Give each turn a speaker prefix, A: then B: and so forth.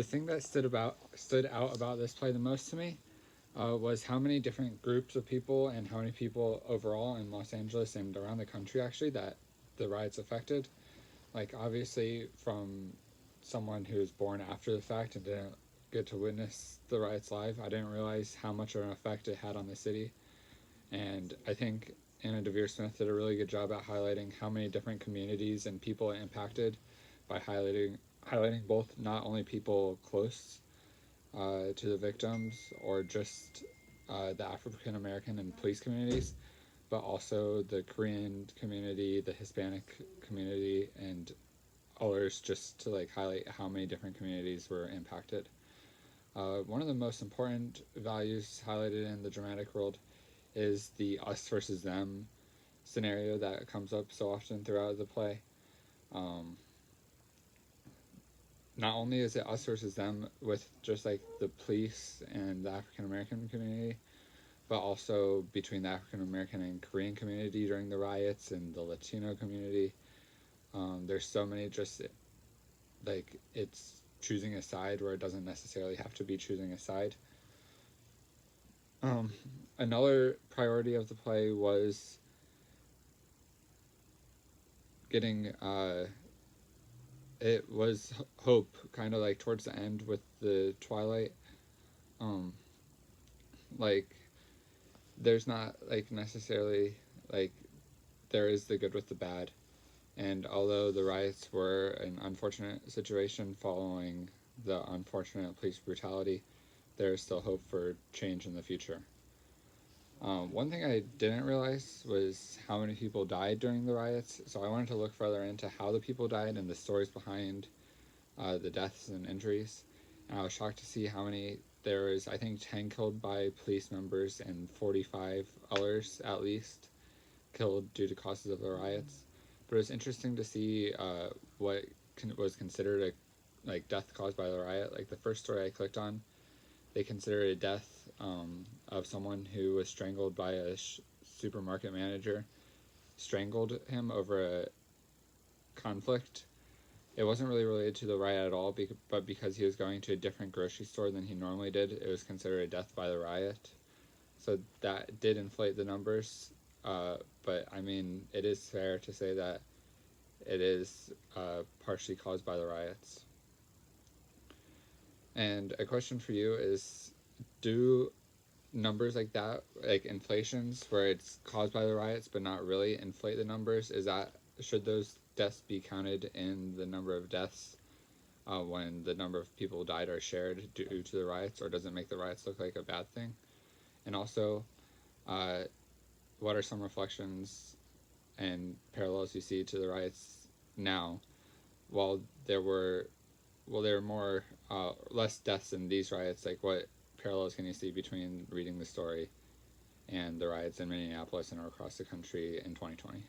A: The thing that stood out about this play the most to me was how many different groups of people and how many people overall in Los Angeles and around the country actually that the riots affected. Like obviously from someone who was born after the fact and didn't get to witness the riots live, I didn't realize how much of an effect it had on the city. And I think Anna Devere Smith did a really good job at highlighting how many different communities and people it impacted by highlighting both not only people close to the victims or just the African American and police communities, but also the Korean community, the Hispanic community, and others, just to like highlight how many different communities were impacted. One of the most important values highlighted in the dramatic world is the us versus them scenario that comes up so often throughout the play. Um, Not only is it us versus them with just like the police and the African American community, but also between the African American and Korean community during the riots and the Latino community. There's so many just like it's choosing a side where it doesn't necessarily have to be choosing a side. Um, Another priority of the play was getting it was hope kind of like towards the end with the twilight. um like there's not like necessarily like there is the good with the bad, and although the riots were an unfortunate situation following the unfortunate police brutality, there is still hope for change in the future. One thing I didn't realize was how many people died during the riots, so I wanted to look further into how the people died and the stories behind the deaths and injuries. And I was shocked to see how many there was. I think 10 killed by police members and 45 others at least killed due to causes of the riots. But it was interesting to see what was considered a like death caused by the riot. Like the first story I clicked on, they considered a death of someone who was strangled by a supermarket manager, strangled him over a conflict. It wasn't really related to the riot at all, but because he was going to a different grocery store than he normally did, it was considered a death by the riot. So that did inflate the numbers. But I mean, it is fair to say that it is partially caused by the riots. And a question for you is, do numbers like that, like inflations where it's caused by the riots but not really, inflate the numbers? Should those deaths be counted in the number of deaths when the number of people died are shared due to the riots, or does it make the riots look like a bad thing? And also, uh, what are some reflections and parallels you see to the riots now? While there were more less deaths in these riots, like what parallels can you see between reading the story and the riots in Minneapolis and across the country in 2020?